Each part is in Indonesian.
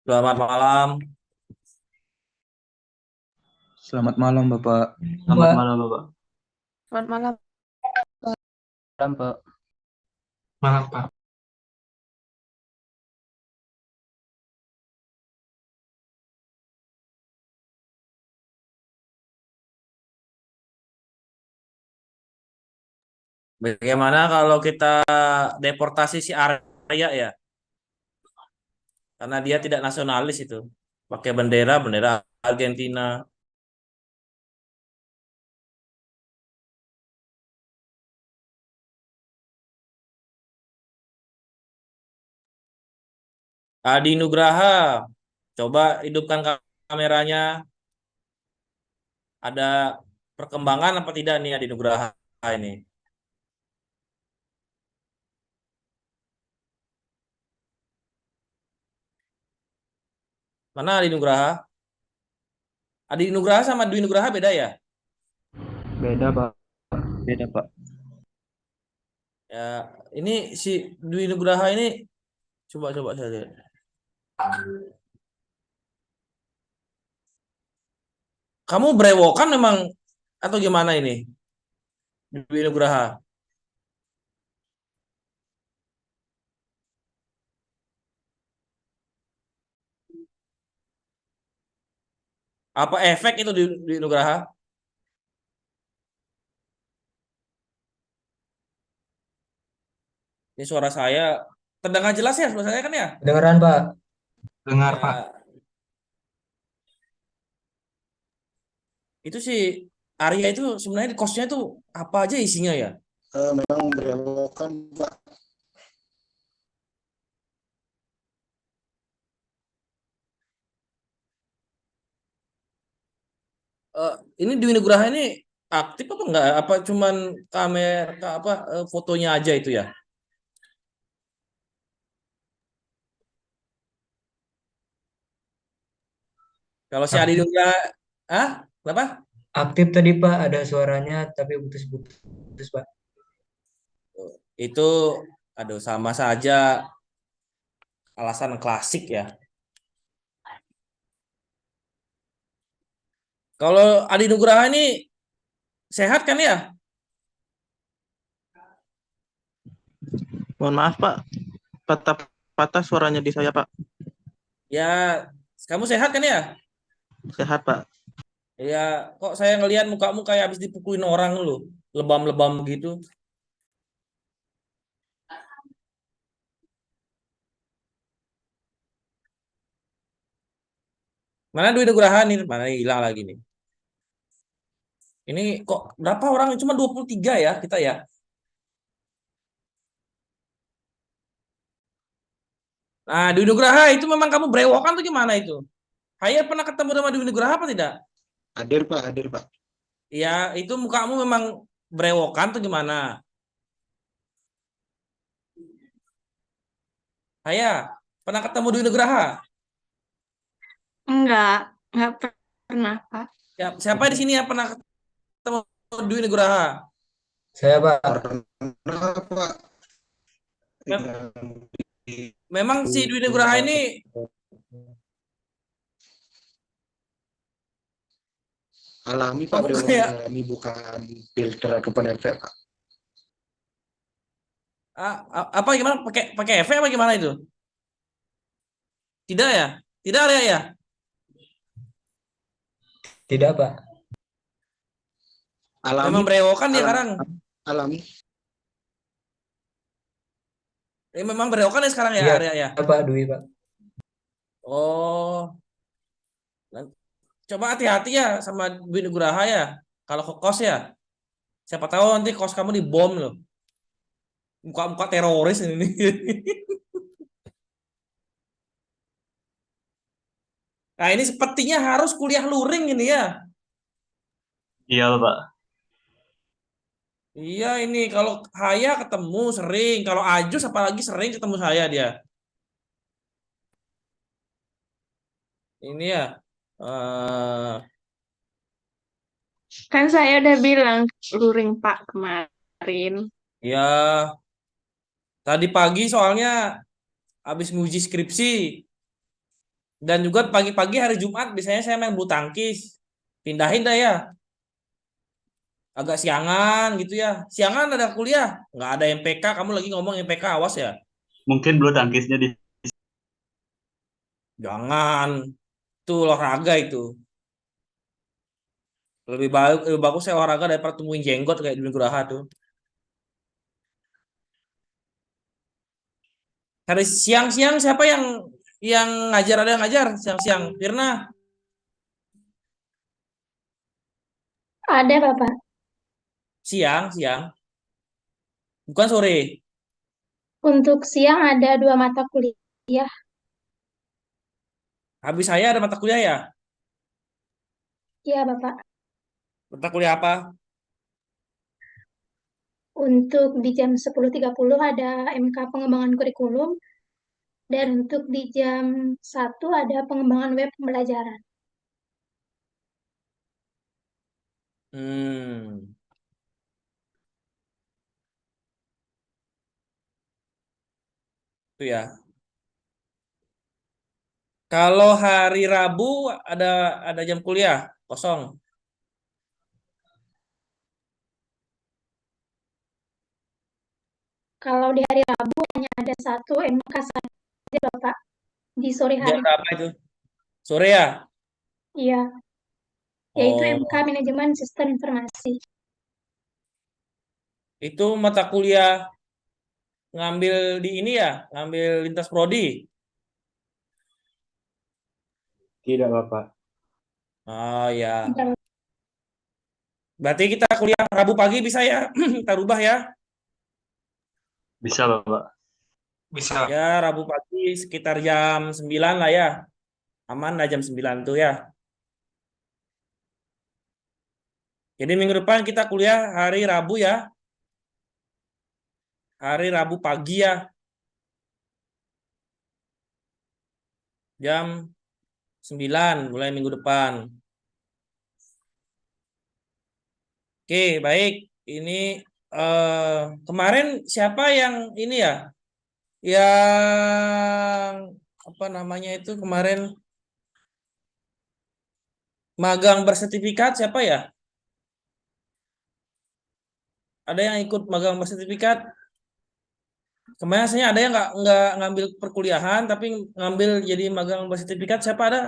Selamat malam. Selamat malam, Bapak. Selamat Mbak. malam, Bapak. Selamat malam. Malam, Pak. Malam, Pak. Bagaimana kalau kita deportasi si Arya ya? Karena dia tidak nasionalis itu. Pakai bendera bendera Argentina. Adi Nugraha, coba hidupkan kameranya. Ada perkembangan apa tidak nih Adi Nugraha ini? Mana Adi Nugraha? Adi Nugraha sama Dwi Nugraha beda ya? Beda, Pak. Beda, Pak. Ya, ini si Dwi Nugraha ini coba saya lihat. Kamu brewokan memang atau gimana ini? Dwi Nugraha. Apa efek itu di Nugraha? Ini suara saya terdengar jelas ya suara saya kan ya? Kedengeran, Pak. Dengar, Pak. Ya, itu sih Arya itu sebenarnya di kosnya itu apa aja isinya ya? Memang berewokan Pak. Eh, ini Dwi Nugraha ini aktif apa enggak? Apa cuman kamera apa fotonya aja itu ya? Kalau si Adi Aktif, Nugraha, ah, apa? aktif tadi, Pak. Ada suaranya, tapi putus-putus, Pak. Itu aduh sama saja alasan klasik ya. Kalau Adi Nugraha ini sehat kan ya? Mohon maaf, Pak. Patah-patah suaranya di saya, Pak. Ya, kamu sehat kan ya? Sehat, Pak. Ya, kok saya ngelihat mukamu kayak habis dipukulin orang lu, lebam-lebam gitu. Mana Dwi Nugraha nih? Mana hilang lagi nih? Ini kok berapa orang? Cuma 23 ya kita ya. Nah, Dwi Nugraha itu memang kamu brewokan tuh gimana itu? Saya pernah ketemu sama Dwi Nugraha apa tidak? Hadir Pak, hadir Pak. Ya, itu mukamu memang brewokan tuh gimana? Saya pernah ketemu Dwi Nugraha. Enggak pernah, Pak. Siapa di sini yang pernah ketemu Dwi Nugraha? Saya, Pak. Pernah Pak Mem- yang Memang si Dwi Nugraha ini alami Pak, kamu berewokan kayak alami bukan filter ataupun efek Pak. apa gimana? Pakai pakai efek apa gimana itu? Tidak ya? Tidak ya ya? Tidak, Pak. Alami Memang brewokan dia alami sekarang. alami Memang brewokan ya sekarang ya Iya, Arya ya. Pak Dwi, Pak. Oh, coba hati-hati ya sama Dwi Nugraha ya. Kalau ke kos ya, siapa tahu nanti kos kamu dibom loh. Muka-muka teroris ini. Nah ini sepertinya harus kuliah luring ini ya. Iya, Pak. Iya ini kalau Haya ketemu sering, kalau Ajus apalagi sering ketemu saya dia. Ini ya. eh Kan saya udah bilang luring Pak kemarin. ya tadi pagi soalnya habis nguji skripsi. Dan juga pagi-pagi hari Jumat biasanya saya main bulu tangkis. Pindahin dah ya. Agak siangan gitu ya. Siangan ada kuliah. Nggak ada MPK. Kamu lagi ngomong MPK, awas ya. Mungkin bulu tangkisnya di Jangan. Itu olahraga itu. Lebih bagus saya olahraga daripada tumbuhin jenggot kayak di Nugraha tuh. Hari siang-siang siapa yang ngajar, ada yang ngajar siang-siang? Firna, Ada, Bapak. siang, bukan sore. Untuk siang ada 2 mata kuliah. Habis saya ada mata kuliah ya. Iya, Bapak. Mata kuliah apa? Untuk di jam 10.30 ada MK pengembangan kurikulum. Dan untuk di jam 1 ada pengembangan web pembelajaran. Hmm, itu ya. Kalau hari Rabu ada jam kuliah kosong. Kalau di hari Rabu hanya ada 1 MK saja, Bapak. Di sore Jam hari. berapa itu? Sore ya? Iya, yaitu MK Oh, Manajemen Sistem Informasi. itu mata kuliah ngambil di ini ya, ngambil lintas prodi. tidak, Bapak. Oh ya. Bentar, Berarti kita kuliah Rabu pagi bisa ya? Kita rubah ya. Bisa, Bapak. Ya, Rabu pagi sekitar jam 9 lah ya. Aman lah jam 9 tuh ya. Jadi minggu depan kita kuliah hari Rabu ya. Hari Rabu pagi ya. Jam 9 mulai minggu depan. Oke, baik. Ini kemarin siapa yang ini ya? Yang apa namanya itu kemarin magang bersertifikat siapa ya? Ada yang ikut magang bersertifikat? Kemarin saya ada yang nggak ngambil perkuliahan tapi ngambil jadi magang bersertifikat siapa ada?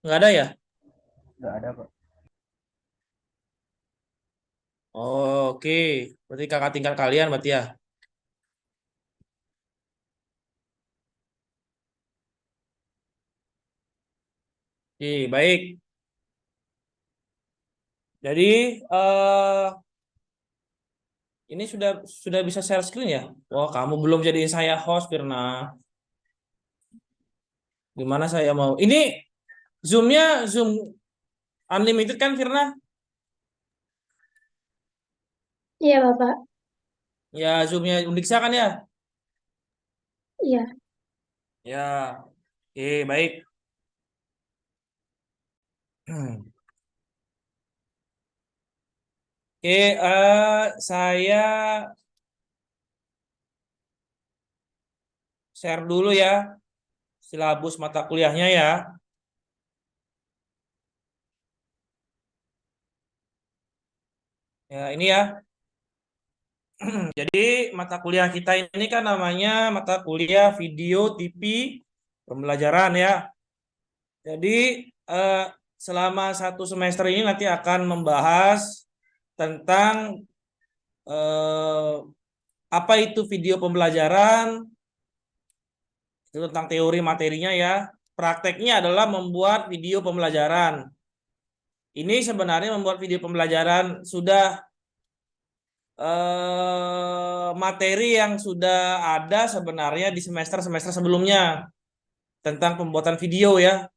Nggak ada ya? Tidak ada, Pak. Oke, berarti kakak tingkat kalian berarti ya. Oke, baik. Jadi ini sudah bisa share screen ya? Wah, kamu belum jadiin saya host, Firna. Gimana saya mau? Ini Zoom-nya Zoom unlimited kan, Firna? iya, Bapak. Ya, Zoom-nya Undiksa kan ya? Iya. Ya, oke, baik. Oke, saya share dulu ya silabus mata kuliahnya ya. Ya, ini ya. Jadi mata kuliah kita ini kan namanya mata kuliah video TV pembelajaran ya. Jadi eh, selama 1 semester ini nanti akan membahas tentang eh, apa itu video pembelajaran, itu tentang teori materinya ya. Prakteknya adalah membuat video pembelajaran. Ini sebenarnya membuat video pembelajaran sudah materi yang sudah ada sebenarnya di semester-semester sebelumnya tentang pembuatan video ya.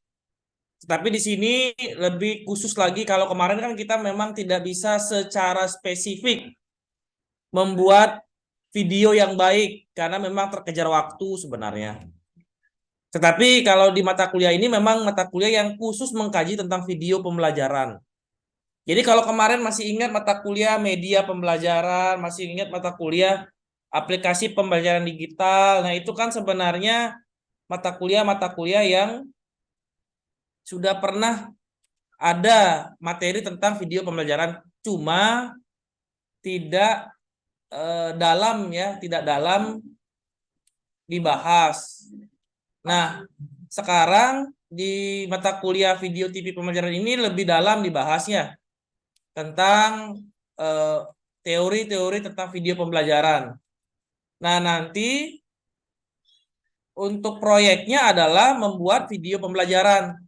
Tapi di sini lebih khusus lagi kalau kemarin kan kita memang tidak bisa secara spesifik membuat video yang baik karena memang terkejar waktu sebenarnya. Tetapi kalau di mata kuliah ini memang mata kuliah yang khusus mengkaji tentang video pembelajaran. Jadi kalau kemarin masih ingat mata kuliah media pembelajaran, masih ingat mata kuliah aplikasi pembelajaran digital. Nah, itu kan sebenarnya mata kuliah yang sudah pernah ada materi tentang video pembelajaran, cuma tidak dalam ya, tidak dalam dibahas. Nah, sekarang di mata kuliah video TV pembelajaran ini lebih dalam dibahasnya tentang teori-teori tentang video pembelajaran. Nah, nanti untuk proyeknya adalah membuat video pembelajaran.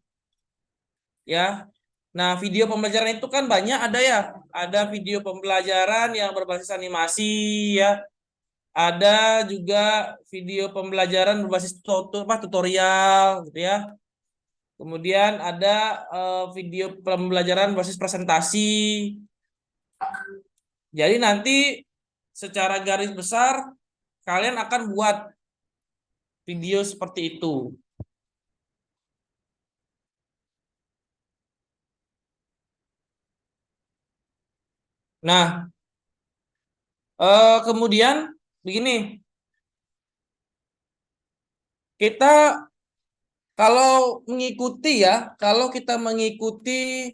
Ya. Nah, video pembelajaran itu kan banyak ada ya. Ada video pembelajaran yang berbasis animasi ya. Ada juga video pembelajaran berbasis tutorial gitu ya. Kemudian ada video pembelajaran berbasis presentasi. Jadi nanti secara garis besar kalian akan buat video seperti itu. Nah, kemudian begini, kita kalau mengikuti ya, kalau kita mengikuti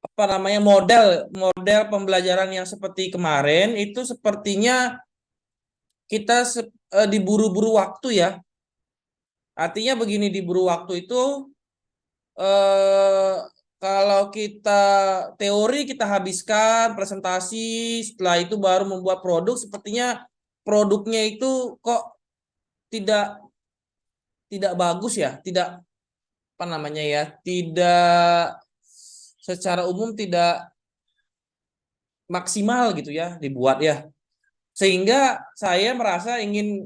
apa namanya model pembelajaran yang seperti kemarin itu sepertinya kita diburu-buru waktu ya. Artinya begini, diburu waktu itu kalau kita teori kita habiskan presentasi, setelah itu baru membuat produk, sepertinya produknya itu kok tidak bagus ya, tidak apa namanya ya, tidak secara umum tidak maksimal gitu ya dibuat ya. Sehingga saya merasa ingin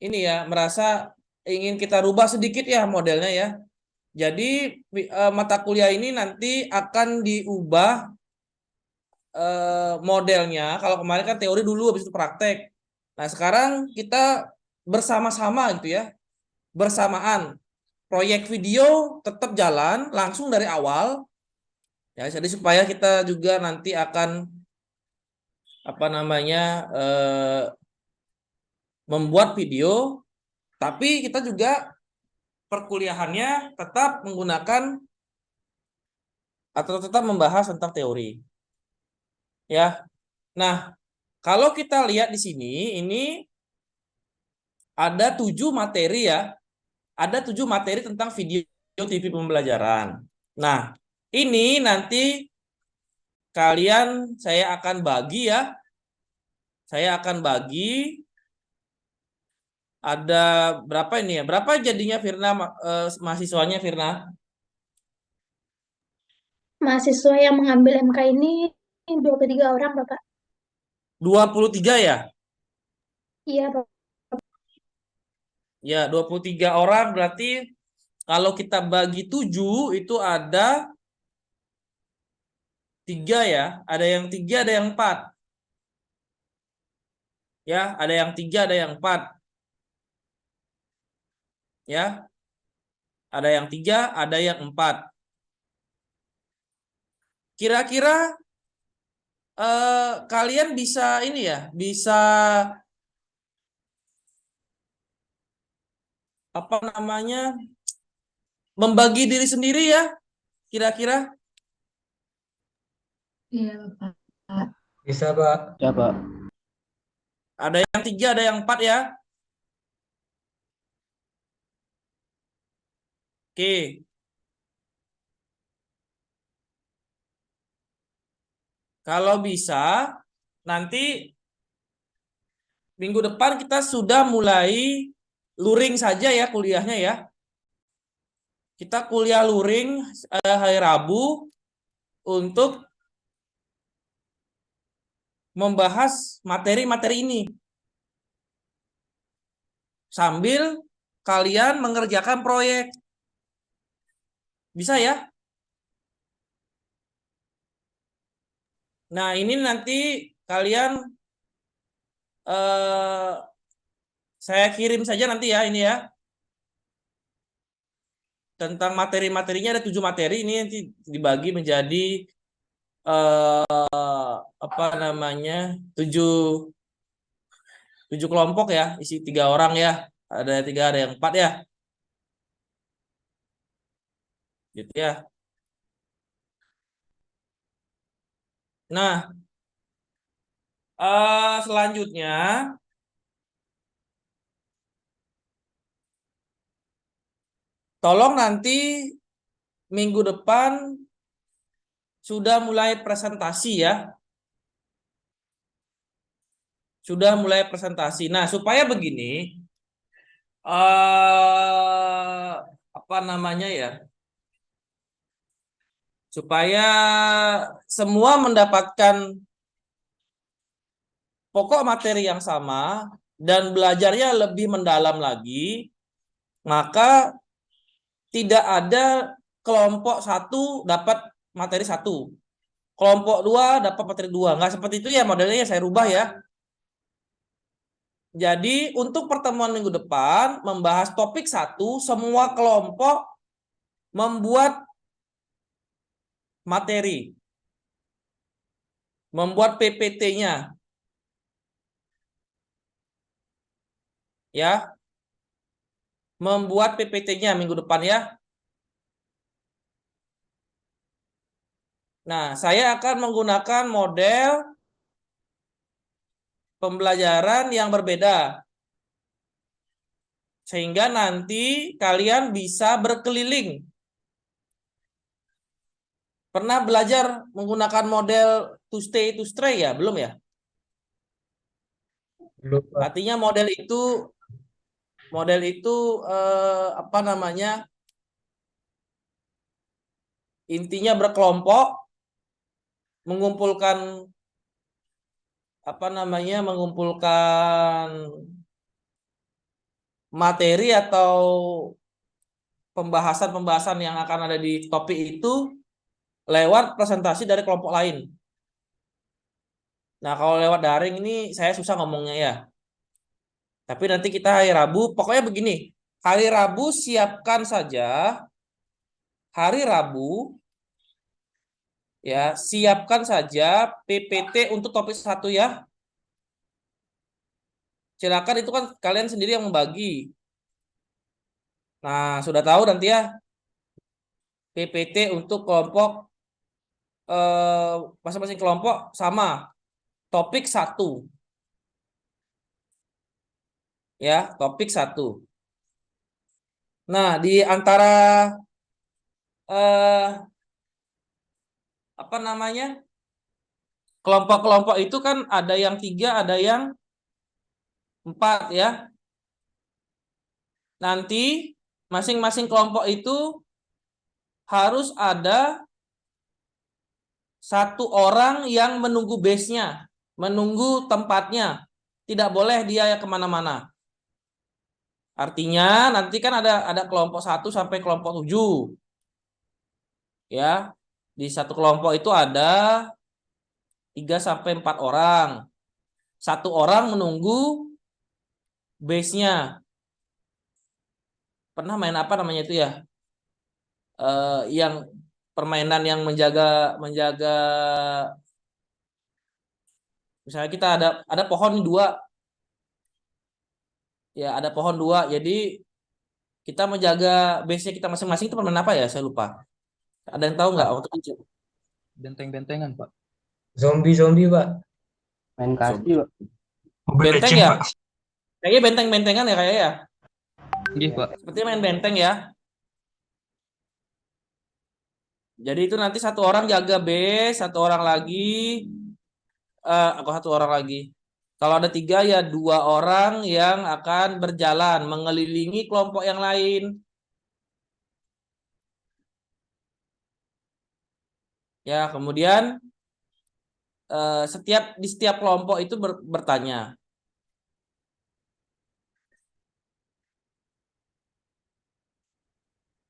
ini ya, merasa ingin kita rubah sedikit ya modelnya ya. Jadi mata kuliah ini nanti akan diubah modelnya. Kalau kemarin kan teori dulu habis itu praktek. Nah, sekarang kita bersama-sama gitu ya. Bersamaan. Proyek video tetap jalan langsung dari awal. Ya, jadi supaya kita juga nanti akan apa namanya membuat video, tapi kita juga perkuliahannya tetap menggunakan atau tetap membahas tentang teori. Ya. Nah, kalau kita lihat di sini, ini ada 7 materi ya. Ada 7 materi tentang video TV pembelajaran. Nah, ini nanti kalian saya akan bagi ya. Saya akan bagi ada berapa ini ya? Berapa jadinya Firna mahasiswanya Firna? Mahasiswa yang mengambil MK ini 23 orang, Bapak. 23 ya? Iya, Bapak. Ya, 23 orang berarti kalau kita bagi 7 itu ada 3 ya. Ada yang 3, ada yang 4. Ya, ada yang 3, ada yang 4. Ya. Ada yang 3, ada yang 4. Kira-kira kalian bisa ini ya, bisa apa namanya? Membagi diri sendiri ya, kira-kira. Iya, Bapak. Bisa, Pak. Ya, Pak. Ada yang 3, ada yang 4 ya. Oke. Kalau bisa, nanti minggu depan kita sudah mulai luring saja ya kuliahnya ya. Kita kuliah luring hari Rabu untuk membahas materi-materi ini. Sambil kalian mengerjakan proyek. Bisa ya? Nah, ini nanti kalian saya kirim saja nanti ya ini ya. Tentang materi-materinya ada 7 materi, ini nanti dibagi menjadi apa namanya? 7 7 kelompok ya, isi 3 orang ya. Ada 3, ada yang 4 ya. Gitu ya. Nah, selanjutnya tolong nanti minggu depan sudah mulai presentasi ya. Sudah mulai presentasi. Nah, supaya begini, apa namanya ya? Supaya semua mendapatkan pokok materi yang sama dan belajarnya lebih mendalam lagi, maka tidak ada kelompok 1 dapat materi 1, kelompok 2 dapat materi 2. Nggak seperti itu ya modelnya, saya rubah ya. Jadi untuk pertemuan minggu depan membahas topik 1, semua kelompok membuat materi, membuat PPT-nya. Ya. Membuat PPT-nya minggu depan ya. Nah, saya akan menggunakan model pembelajaran yang berbeda. Sehingga nanti kalian bisa berkeliling. Pernah belajar menggunakan model to stay to stray ya? Belum ya? Belum, Pak. Artinya model itu apa namanya? Intinya berkelompok, mengumpulkan apa namanya? Mengumpulkan materi atau pembahasan-pembahasan yang akan ada di topik itu lewat presentasi dari kelompok lain. Nah, kalau lewat daring ini saya susah ngomongnya ya. Tapi nanti kita hari Rabu, pokoknya begini. Hari Rabu siapkan saja. Hari Rabu ya, siapkan saja PPT untuk topik 1 ya. Silakan, itu kan kalian sendiri yang membagi. Nah, sudah tahu nanti ya. PPT untuk kelompok masing-masing kelompok sama topik 1. Ya, topik 1. Nah, di antara apa namanya? Kelompok-kelompok itu kan ada yang 3, ada yang 4 ya. Nanti masing-masing kelompok itu harus ada 1 orang yang menunggu base-nya, menunggu tempatnya. Tidak boleh dia kemana-mana. Artinya nanti kan ada kelompok 1 sampai kelompok 7. Ya. Di satu kelompok itu ada 3 sampai 4 orang. 1 orang menunggu base-nya. Pernah main apa namanya itu ya? Yang permainan yang menjaga misalnya kita ada pohon 2. Ya, ada pohon 2. Jadi kita menjaga base-nya kita masing-masing, itu permainan apa ya? Saya lupa. Ada yang tahu nggak waktu itu? Benteng-bentengan, Pak. Zombie, Pak. Main kasti, Pak. Mobile Benteng Legends, ya? Pak. Kayaknya benteng-bentengan ya kayaknya ya. Iya, Pak. Seperti main benteng ya. Jadi itu nanti 1 orang jaga base, 1 orang lagi, aku 1 orang lagi. Kalau ada 3 ya 2 orang yang akan berjalan mengelilingi kelompok yang lain. Ya, kemudian di setiap kelompok itu bertanya.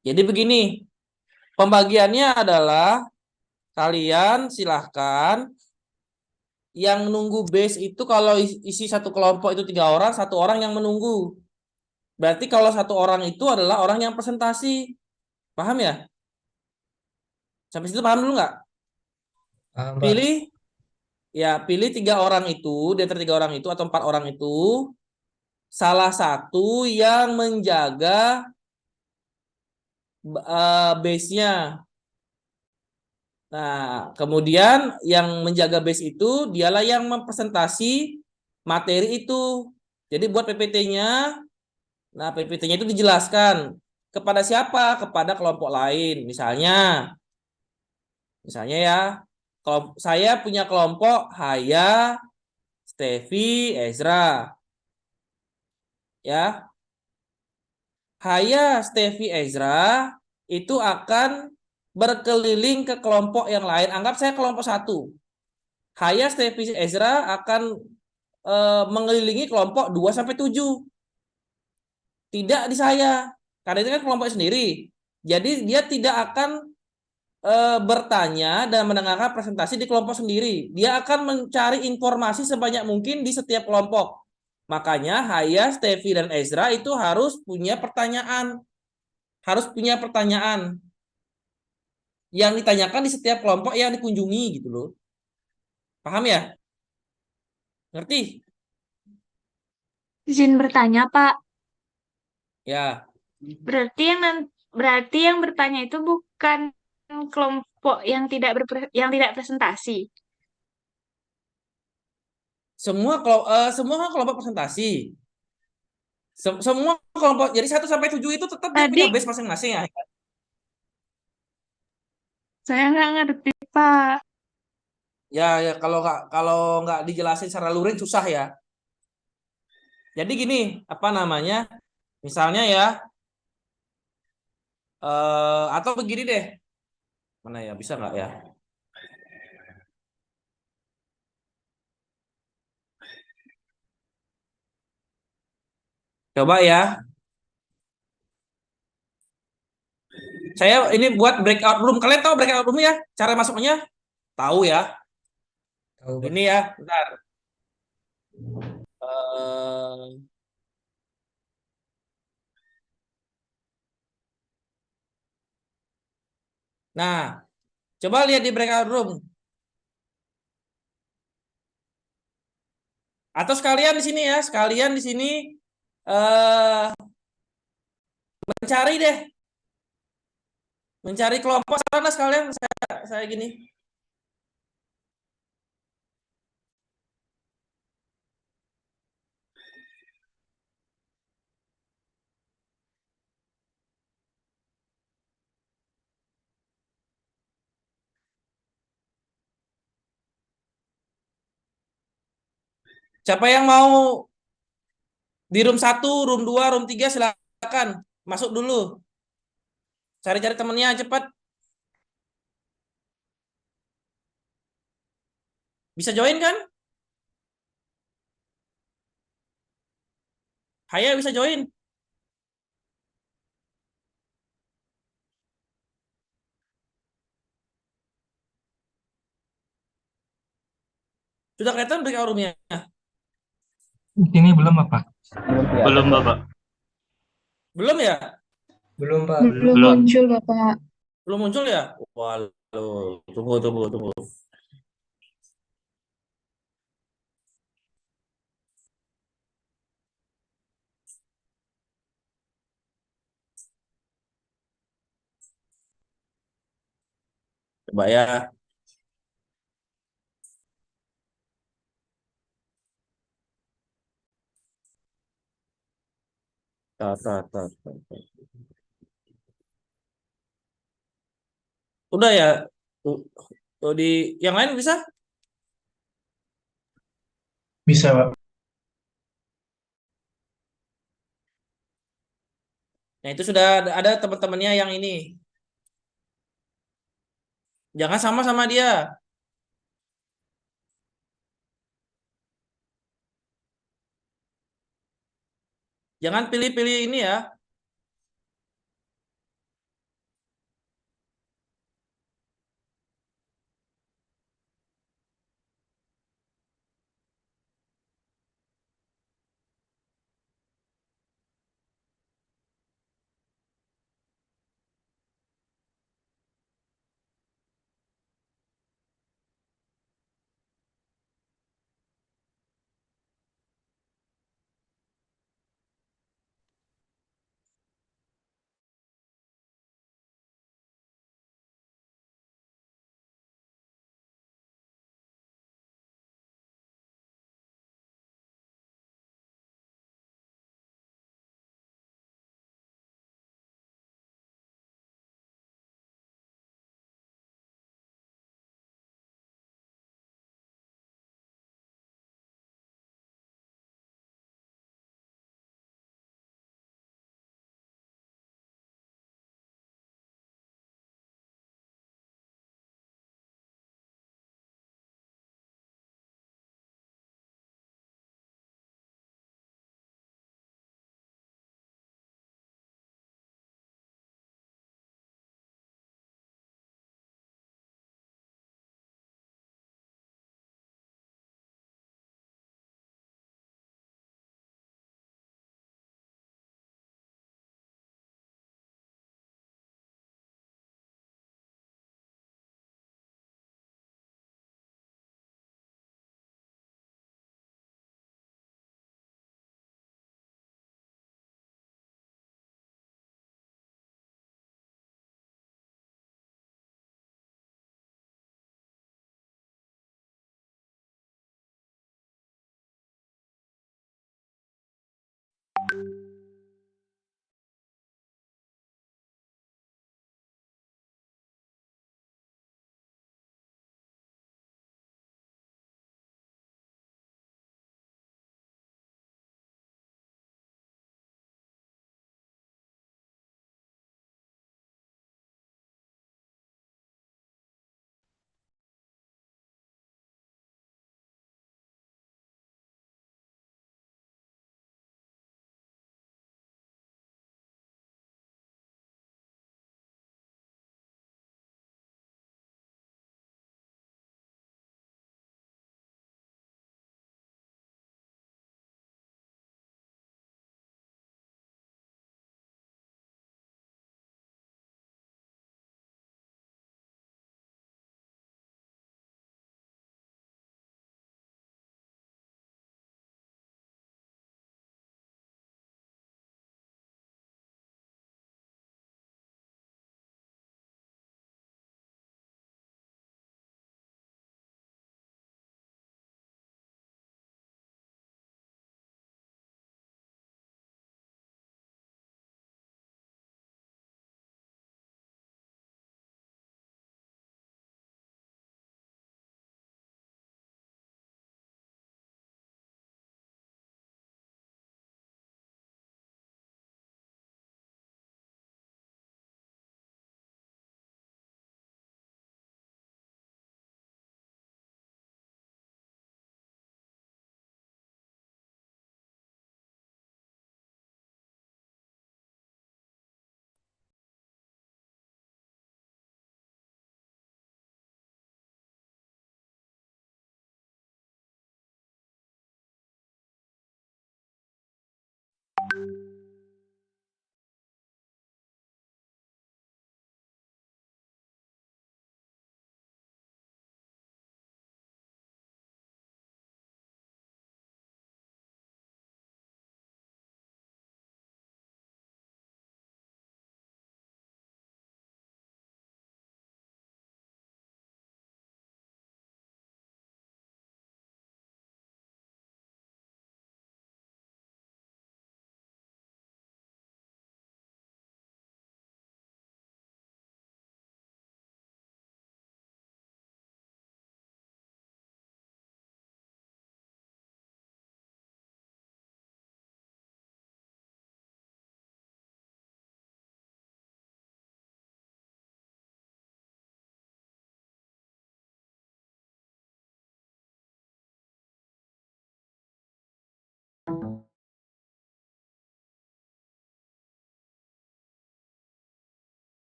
Jadi begini, pembagiannya adalah kalian silahkan yang nunggu base itu, kalau isi 1 kelompok itu 3 orang, 1 orang yang menunggu. Berarti kalau 1 orang itu adalah orang yang presentasi. Paham ya? Sampai situ paham dulu nggak? Paham, Pak. Pilih Ya, pilih 3 orang itu, di antara 3 orang itu atau 4 orang itu, salah satu yang menjaga base-nya. Nah, kemudian yang menjaga base itu dialah yang mempresentasi materi itu. Jadi buat PPT-nya, nah PPT-nya itu dijelaskan kepada siapa? Kepada kelompok lain. Misalnya ya, kalau saya punya kelompok Haya, Stevi, Ezra, ya. Haya, Stevi, Ezra itu akan berkeliling ke kelompok yang lain. Anggap saya kelompok 1. Haya, Stevi, Ezra akan mengelilingi kelompok 2 sampai 7. Tidak di saya. Karena itu kan kelompok sendiri. Jadi dia tidak akan bertanya dan mendengarkan presentasi di kelompok sendiri. Dia akan mencari informasi sebanyak mungkin di setiap kelompok. Makanya Haya, Stevi, dan Ezra itu harus punya pertanyaan. Harus punya pertanyaan yang ditanyakan di setiap kelompok yang dikunjungi gitu loh. Paham ya? Ngerti? Izin bertanya, Pak. Ya. Berarti yang bertanya itu bukan kelompok yang tidak presentasi. Semua kan kelompok presentasi. Semua kelompok jadi 1 sampai 7 itu tetap dia punya Tadi base masing-masing ya. saya nggak ngerti, Pak. Ya, kalau nggak dijelasin secara luring susah ya. Jadi gini, apa namanya? Misalnya ya, atau begini deh. Mana ya? Bisa nggak ya? Coba ya. Saya ini buat breakout room. Kalian tahu breakout room ya? Cara masuknya? Tahu ya. Tahu, Pak. Ini ya, bentar. Eh, nah, coba lihat di breakout room. Atau sekalian di sini ya, sekalian di sini eh mencari deh, mencari kelompok sana sekalian saya gini. Siapa yang mau di room 1, room 2, room 3 silakan masuk dulu. Cari-cari temennya cepat. Bisa join kan? Haya bisa join. Sudah kelihatan breakout roomnya? Ini belum apa? Belum, Bapak. Belum ya? Belum, Pak. Belum Belum. muncul, Bapak. Belum muncul ya? Waduh, tunggu. Coba ya. Tar. Udah ya? Tuh, tuh di yang lain bisa? Bisa, Pak. Nah, itu sudah ada teman-temannya yang ini. Jangan sama dia. Jangan pilih-pilih ini ya.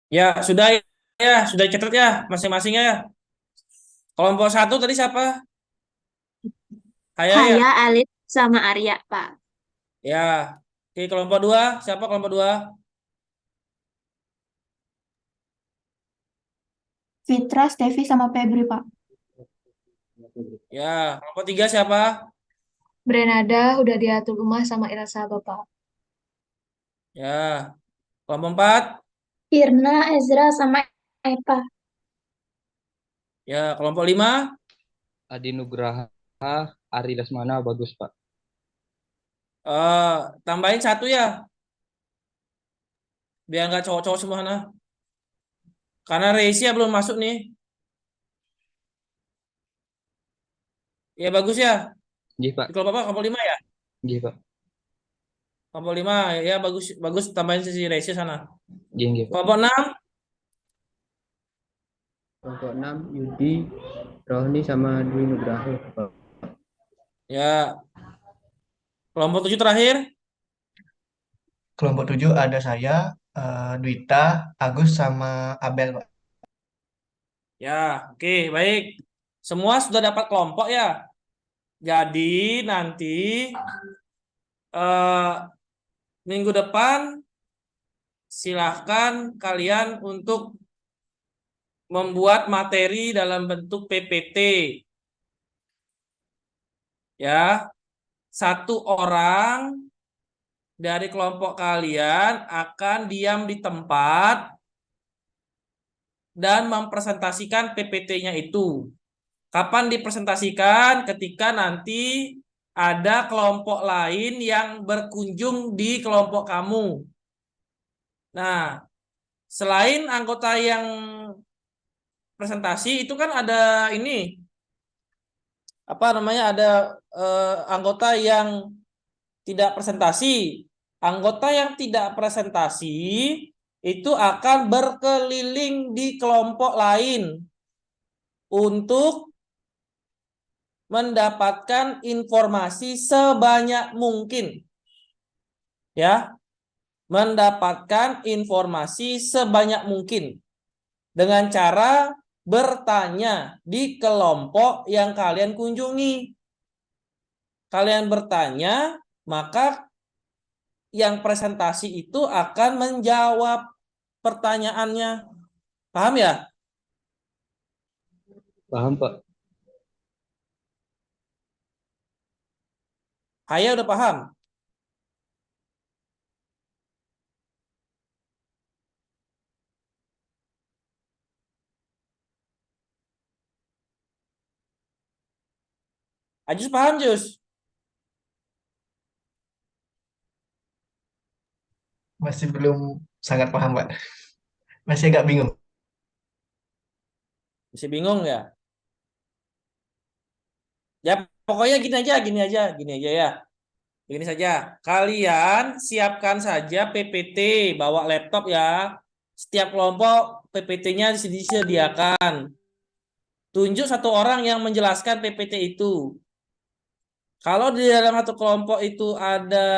Ya, sudah catat ya masing-masing ya. Kelompok 1 tadi siapa? Haya ya. Saya, Alit, sama Arya, Pak. Ya. Oke, kelompok 2 siapa kelompok 2? Fitra, Stevi, sama Febri, Pak. Ya, kelompok 3 siapa? Brenada udah diatur rumah sama Irasa, Bapak. Ya. Kelompok 4? Irna, Ezra, sama Eva. Ya, kelompok 5? Adi Nugraha, Ari Lesmana bagus Pak. Tambahin 1 ya. Biar nggak cowok-cowok semua nah. Karena Resia belum masuk nih. Ya bagus ya. Nggih Pak, Di kelompok apa? Kelompok 5 ya? nggih Pak, Kelompok 5 ya bagus bagus tambahin sisi Resia sana. nggih Pak. Kelompok 6? Kelompok 6 Yudi, Rohni sama Dwi Nugraha Pak. Ya. Kelompok 7 terakhir? Kelompok 7 ada saya, Dwita, Agus, sama Abel, Pak. Ya, oke, baik. Semua sudah dapat kelompok ya. Jadi nanti eh, minggu depan silahkan kalian untuk membuat materi dalam bentuk PPT. Ya, 1 orang dari kelompok kalian akan diam di tempat dan mempresentasikan PPT-nya itu. Kapan dipresentasikan? Ketika nanti ada kelompok lain yang berkunjung di kelompok kamu. Nah, selain anggota yang presentasi itu kan ada ini apa namanya ada anggota yang tidak presentasi. Anggota yang tidak presentasi itu akan berkeliling di kelompok lain untuk mendapatkan informasi sebanyak mungkin. Ya, mendapatkan informasi sebanyak mungkin dengan cara bertanya di kelompok yang kalian kunjungi. Kalian bertanya, maka yang presentasi itu akan menjawab pertanyaannya. Paham ya? Paham Pak? Haya udah paham? Ajus paham, Jus? Masih belum sangat paham, Pak. Masih agak bingung. Masih bingung ya? Ya pokoknya gini aja ya. Begini saja. Kalian siapkan saja PPT, bawa laptop ya. Setiap kelompok PPT-nya disediakan. Tunjuk 1 orang yang menjelaskan PPT itu. Kalau di dalam satu kelompok itu ada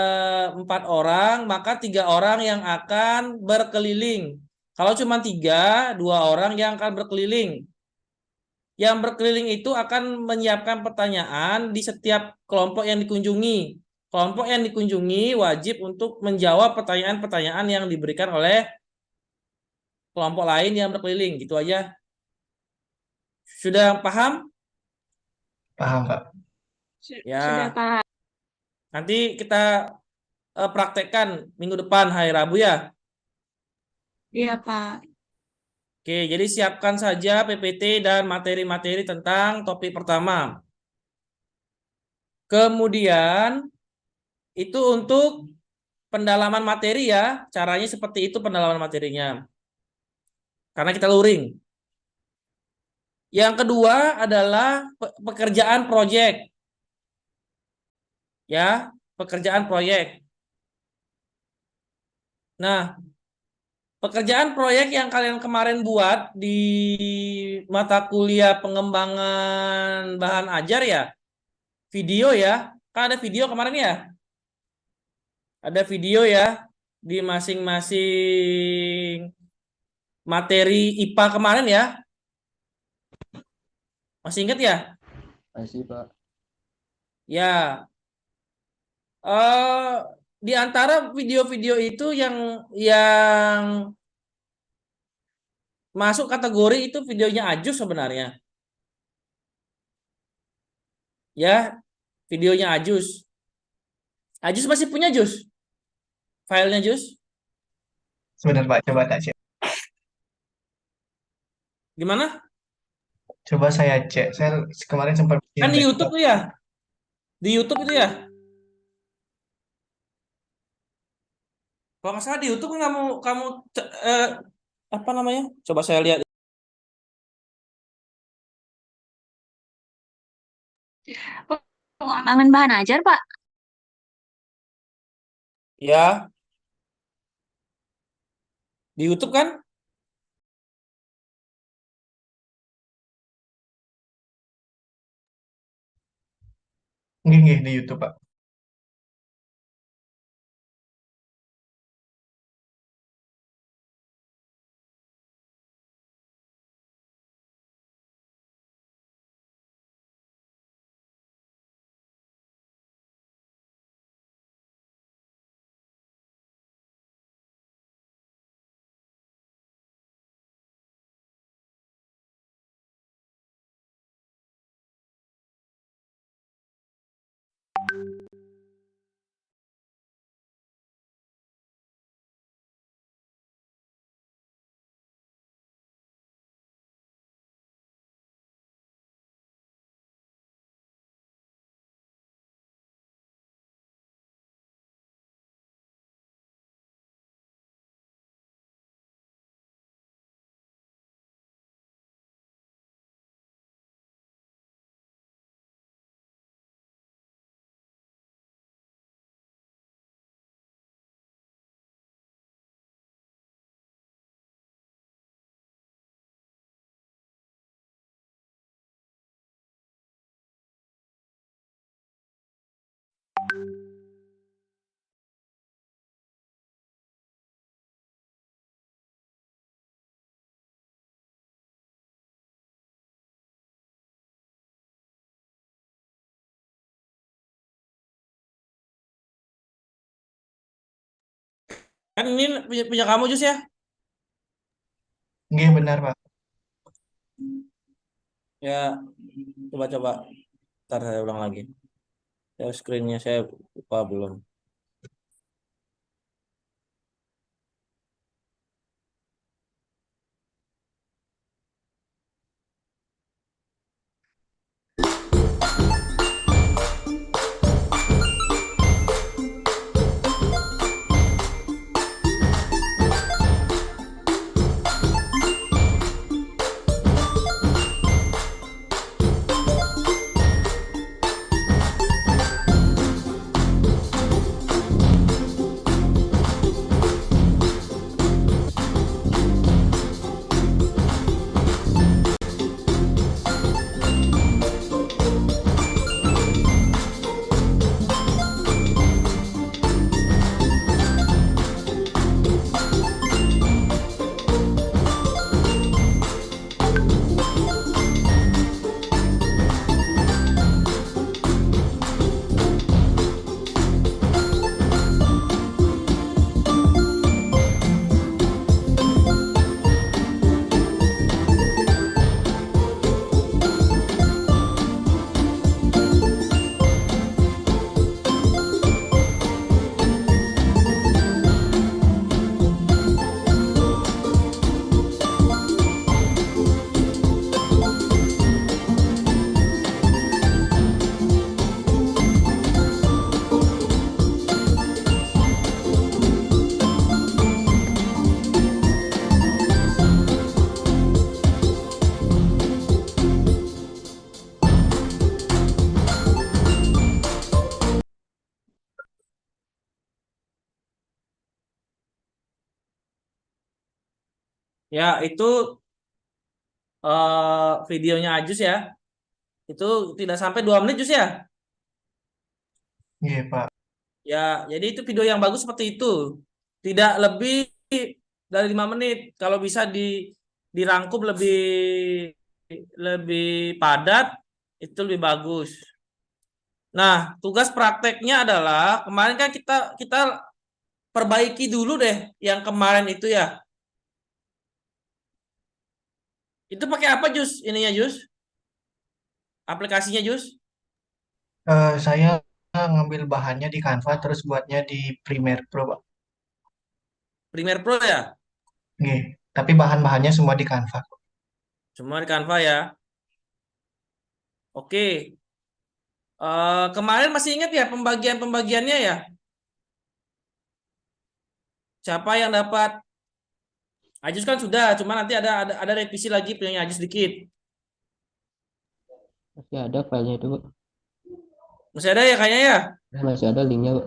4 orang, maka 3 orang yang akan berkeliling. Kalau cuma 3, 2 orang yang akan berkeliling. Yang berkeliling itu akan menyiapkan pertanyaan di setiap kelompok yang dikunjungi. Kelompok yang dikunjungi wajib untuk menjawab pertanyaan-pertanyaan yang diberikan oleh kelompok lain yang berkeliling. Gitu aja. Sudah paham? Paham, Pak. Ya. Sudah, Pak. Nanti kita praktekkan minggu depan hari Rabu ya. Iya, Pak. Oke, jadi siapkan saja PPT dan materi-materi tentang topik pertama. Kemudian itu untuk pendalaman materi ya. Caranya seperti itu pendalaman materinya. Karena kita luring. Yang kedua adalah pekerjaan proyek. Ya, pekerjaan proyek. Nah, pekerjaan proyek yang kalian kemarin buat di mata kuliah pengembangan bahan ajar ya, video ya, kan ada video kemarin ya, ada video ya di masing-masing materi IPA kemarin ya. Masih ingat ya? Masih, Pak. Ya. Di antara video-video itu yang masuk kategori itu videonya Ajus sebenarnya. Ya, videonya Ajus. Ajus masih punya Jus? Filenya Jus? Sebentar Pak, coba tak cek. Gimana? Coba saya cek. Saya kemarin sempat bikin Kan di YouTube desktop. tuh ya? Di YouTube itu ya? Kalau nggak salah di YouTube nggak mau kamu apa namanya? Coba saya lihat. Pengembangan bahan ajar, Pak. Ya, di YouTube kan? Nggih, di YouTube Pak. Kan ini punya kamu Jus ya? Nggih, benar Pak. Ya, coba-coba. Ntar saya ulang lagi. Ya, screen-nya saya lupa belum. Ya, itu videonya Ajus ya. Itu tidak sampai 2 menit Jus ya. Nggih Pak. Ya, jadi itu video yang bagus seperti itu. Tidak lebih dari 5 menit. Kalau bisa dirangkum lebih padat, itu lebih bagus. Nah, tugas prakteknya adalah kemarin kan kita perbaiki dulu deh yang kemarin itu ya. Itu pakai apa Jus? Ininya Jus? Aplikasinya Jus? Saya ngambil bahannya di Canva terus buatnya di Premiere Pro, Pak. Premiere Pro ya? Nggih. Tapi bahan-bahannya semua di Canva. Semua di Canva ya. Oke. Kemarin masih ingat ya pembagiannya ya? Siapa yang dapat? Ajus kan sudah, cuma nanti ada revisi lagi punya Ajus dikit. Masih ada filenya itu, Pak. Masih ada ya kayaknya ya? Masih ada linknya, Pak.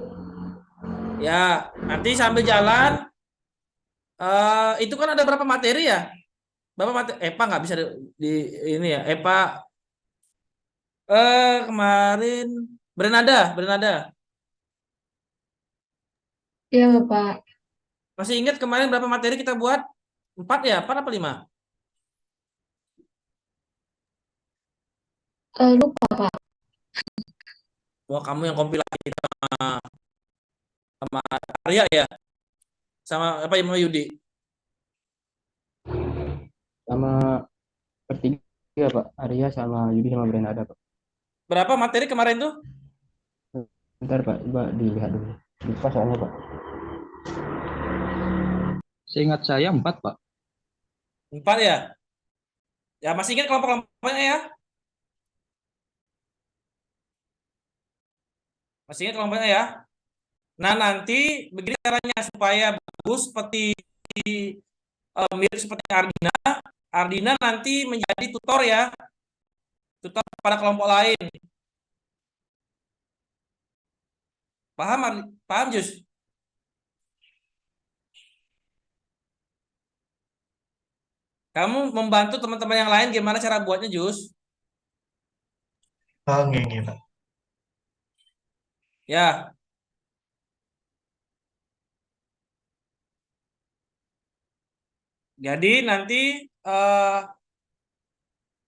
Ya, nanti sambil jalan, itu kan ada berapa materi ya? Berapa materi? Pak nggak bisa di ini ya? Pak, kemarin Brenada. Iya, Bapak. Masih ingat kemarin berapa materi kita buat? 4 ya? 4 apa 5? Lupa, Pak. Wah, kamu yang kompilasi sama Arya ya? Sama apa sama Yudi? Sama bertiga, Pak. Arya sama Yudi sama Brenada, Pak. Berapa materi kemarin tuh? Bentar, Pak. Coba dilihat dulu. Lupa soalnya, Pak. Seingat saya 4, Pak. 4 ya? Ya masih ingat kelompok-kelompoknya ya? Masih ingat kelompoknya ya? Nah, nanti begini caranya supaya bagus seperti mirip seperti Ardina. Ardina nanti menjadi tutor ya. Tutor pada kelompok lain. Paham Jus? Kamu membantu teman-teman yang lain gimana cara buatnya Jus? Oh, nggih, Pak. Ya. Jadi nanti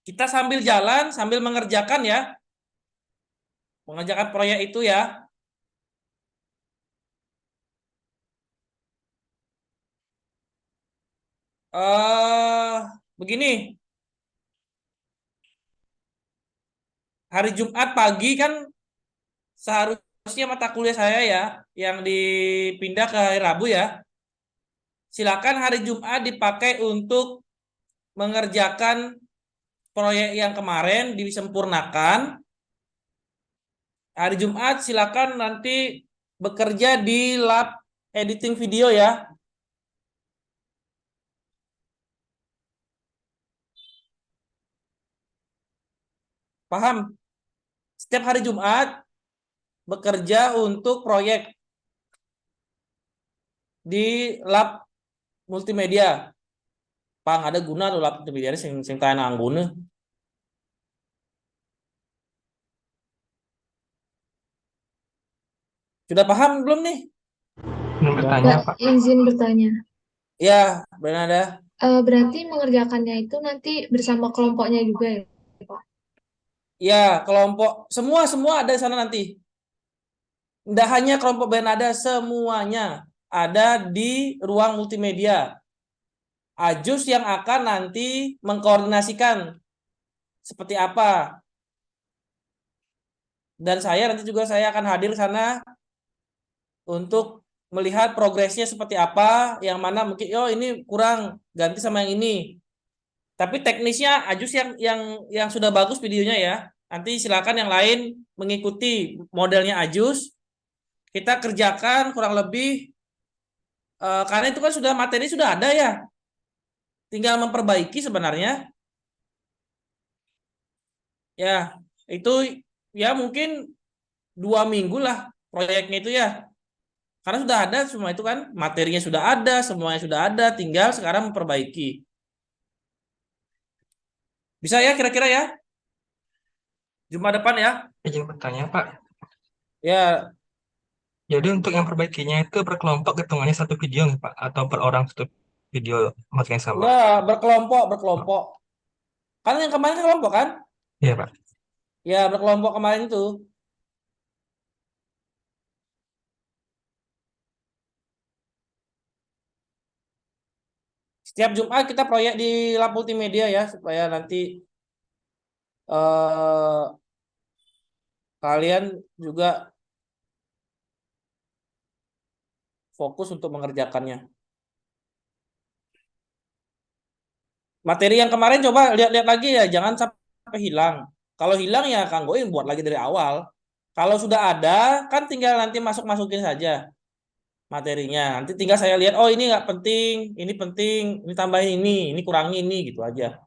kita sambil jalan, sambil mengerjakan ya. Mengerjakan proyek itu ya. Begini. Hari Jumat pagi kan seharusnya mata kuliah saya ya yang dipindah ke hari Rabu ya. Silakan hari Jumat dipakai untuk mengerjakan proyek yang kemarin disempurnakan. Hari Jumat silakan nanti bekerja di lab editing video ya. Paham? Setiap hari Jumat bekerja untuk proyek di lab multimedia. Pang ada guna tuh lab multimedia sing tayang angguna. Sudah paham belum nih? Belum bertanya, Mbak, Pak. izin bertanya. Ya, benar ada. Berarti mengerjakannya itu nanti bersama kelompoknya juga ya, Pak? Ya, kelompok semua ada di sana nanti. Tidak hanya kelompok Bernada, semuanya ada di ruang multimedia. Ajus yang akan nanti mengkoordinasikan seperti apa. Dan saya nanti juga saya akan hadir sana untuk melihat progresnya seperti apa, yang mana mungkin ini kurang, ganti sama yang ini. Tapi teknisnya Ajus yang sudah bagus videonya ya. Nanti silakan yang lain mengikuti modelnya Ajus. Kita kerjakan kurang lebih karena itu kan sudah materi sudah ada ya. Tinggal memperbaiki sebenarnya. Ya, itu ya mungkin 2 minggu lah proyeknya itu ya. Karena sudah ada semua itu kan, materinya sudah ada, semuanya sudah ada, tinggal sekarang memperbaiki. Bisa ya kira-kira ya? Jumat depan ya? Izin bertanya, Pak. Ya, Jadi untuk yang perbaikinya itu per kelompok hitungannya satu video nih, Pak? Atau per orang satu video materi yang sama? Enggak, berkelompok. Kan yang kemarin kan kelompok kan? Iya, Pak. Ya, berkelompok kemarin itu. Setiap Jumat kita proyek di lab multimedia ya, supaya nanti eh, kalian juga fokus untuk mengerjakannya. Materi yang kemarin coba lihat-lihat lagi ya, jangan sampai hilang. Kalau hilang ya Kang Goin buat lagi dari awal. Kalau sudah ada, kan tinggal nanti masukin saja materinya. Nanti tinggal saya lihat, oh ini nggak penting, ini tambahin ini kurangi ini gitu aja.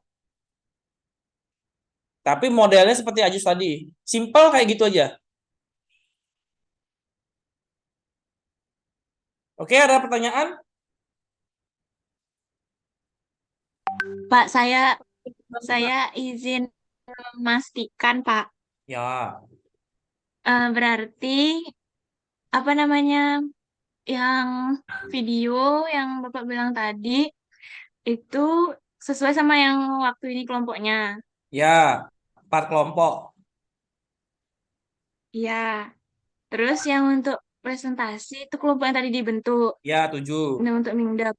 Tapi modelnya seperti Ajus tadi, simple kayak gitu aja. Oke, ada pertanyaan? Pak, saya izin memastikan, Pak. Ya, Berarti apa namanya yang video yang Bapak bilang tadi itu sesuai sama yang waktu ini kelompoknya. ya, 4 kelompok. Iya. Terus yang untuk presentasi itu kelompok yang tadi dibentuk. Ya, 7. Ini untuk mingdap.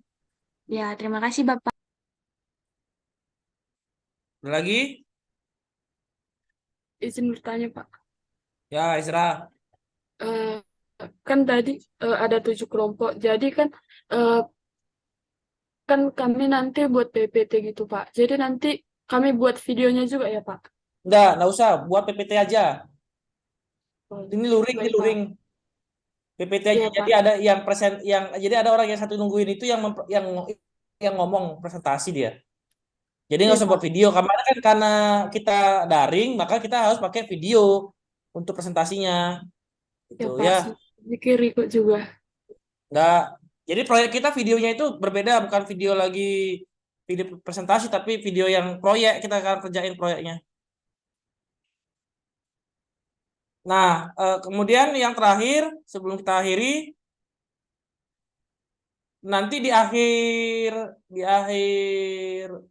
Ya, terima kasih Bapak. Ada lagi? Izin bertanya, Pak. Ya, Isra. Eh, kan tadi ada 7 kelompok. Jadi kan eh, kan kami nanti buat PPT gitu, Pak. Jadi nanti kami buat videonya juga ya, Pak. Nggak usah, buat PPT aja. Oh, Ini luring, baik, Pak. luring. PPT aja. Iya, Jadi Pak. ada yang jadi ada orang yang satu nungguin itu yang ngomong presentasi dia. Jadi nggak Iya, usah buat Pak. video. Kemarin kan karena kita daring, maka kita harus pakai video untuk presentasinya. Ya, Gitu Pak. ya. Sedikit ikut juga. Nggak. Jadi proyek kita videonya itu berbeda, bukan video lagi video presentasi, tapi video yang proyek kita akan kerjain proyeknya. Nah, kemudian yang terakhir sebelum kita akhiri, nanti di akhir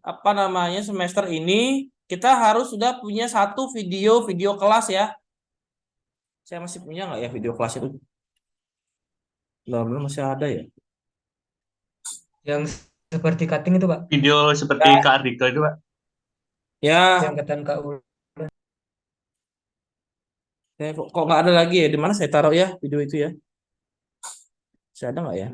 apa namanya semester ini kita harus sudah punya satu video kelas ya. Saya masih punya nggak ya video kelas itu? Belum masih ada ya. Yang seperti cutting itu, Pak. Video seperti Ya. Kak Rika itu, Pak. Ya, Yang angkatan KU. kok nggak ada lagi ya? Di mana saya taruh ya video itu ya? Saya ada nggak ya?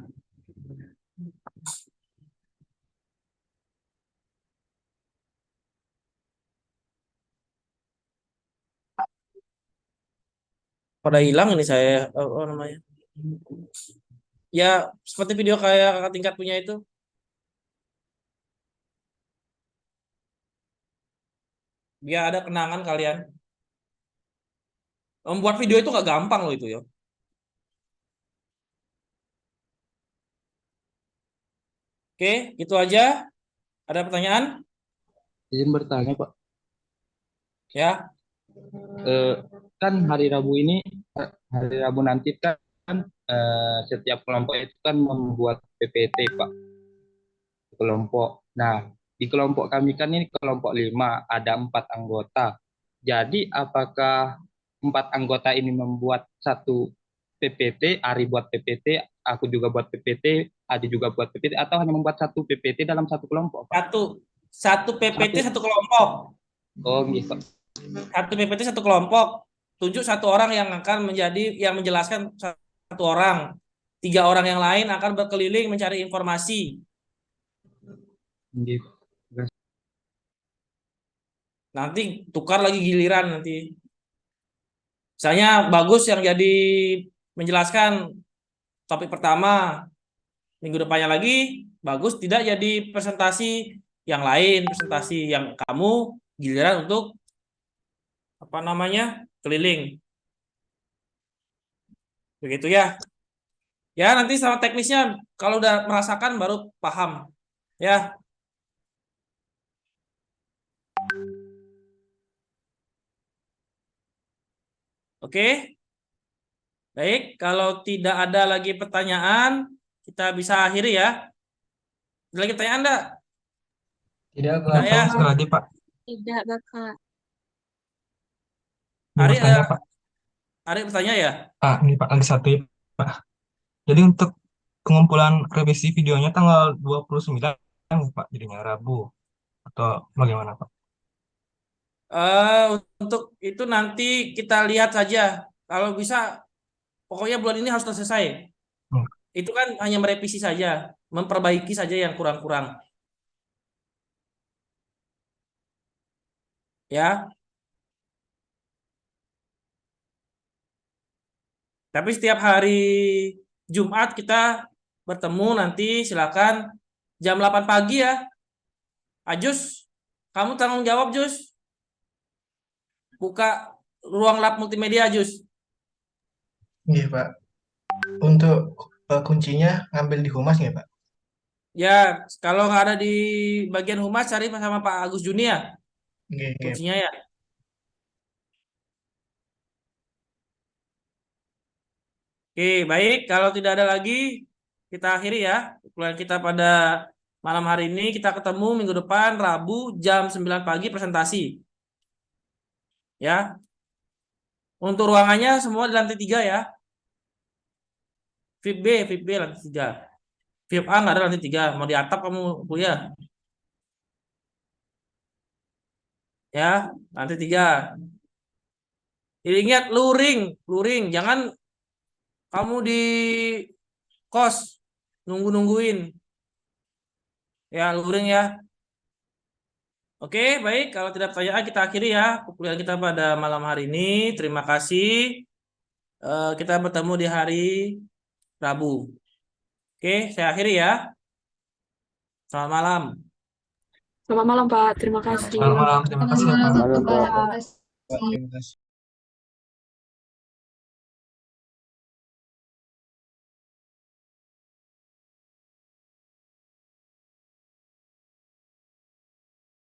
Pada hilang ini saya apa namanya? Ya seperti video kayak kakak tingkat punya itu. Biar ada kenangan kalian. Membuat video itu nggak gampang loh itu ya. Oke, itu aja. Ada pertanyaan? Izin bertanya, Pak. Ya, Kan hari Rabu nanti kan setiap kelompok itu kan membuat PPT, Pak. Kelompok. Nah, di kelompok kami kan ini kelompok 5, ada 4 anggota. Jadi apakah 4 anggota ini membuat satu PPT, Ari buat PPT, aku juga buat PPT, Adi juga buat PPT, atau hanya membuat satu PPT dalam satu kelompok, Pak? satu PPT satu kelompok. Oh, gitu. Satu PPT satu kelompok. Tunjuk satu orang yang akan yang menjelaskan satu orang. 3 orang yang lain akan berkeliling mencari informasi. Gitu. Nanti tukar lagi giliran nanti. Misalnya bagus yang jadi menjelaskan topik pertama, minggu depannya lagi bagus tidak jadi presentasi yang lain, presentasi yang kamu giliran untuk apa namanya keliling. Begitu ya. Ya nanti sama teknisnya kalau udah merasakan baru paham. Ya. Oke. Baik, kalau tidak ada lagi pertanyaan, kita bisa akhiri ya. Ada lagi pertanyaan enggak? Tidak, Pak. Enggak ya? Pak, sekali lagi Pak, Tidak, Bapak. mau Ari, bertanya Pak. Ari bertanya ya? Ini Pak, lagi satu ya Pak. Jadi untuk pengumpulan revisi videonya tanggal 29 ya, Pak, jadinya Rabu. Atau bagaimana Pak? Untuk itu nanti kita lihat saja. Kalau bisa, pokoknya bulan ini harus selesai. Hmm. Itu kan hanya merevisi saja, memperbaiki saja yang kurang-kurang. Ya. Tapi setiap hari Jumat kita bertemu nanti silakan jam 8 pagi ya. Ajus, kamu tanggung jawab Jus. Buka ruang lab multimedia Jus. Iya, Pak. Untuk kuncinya ngambil di humas nggak, Pak? Ya, kalau nggak ada di bagian humas cari sama Pak Agus Juni ya. Iya, iya. Kuncinya ya. Oke, baik. Kalau tidak ada lagi, kita akhiri ya. Kemudian kita pada malam hari ini, kita ketemu minggu depan, Rabu, jam 9 pagi presentasi. Ya. Untuk ruangannya semua di lantai 3 ya. VIP B lantai 3. VIP A nggak ada lantai 3. Mau di atap kamu kuliah. Ya, lantai 3. Ingat luring. Jangan kamu di kos nungguin. Ya, luring ya. Oke, baik. Kalau tidak pertanyaan kita akhiri ya kuliah kita pada malam hari ini. Terima kasih. Kita bertemu di hari Rabu. Oke, saya akhiri ya. Selamat malam. Selamat malam, Pak. Terima kasih. Selamat malam, terima kasih ya Pak. Selamat malam, Pak. Terima kasih. Terima kasih.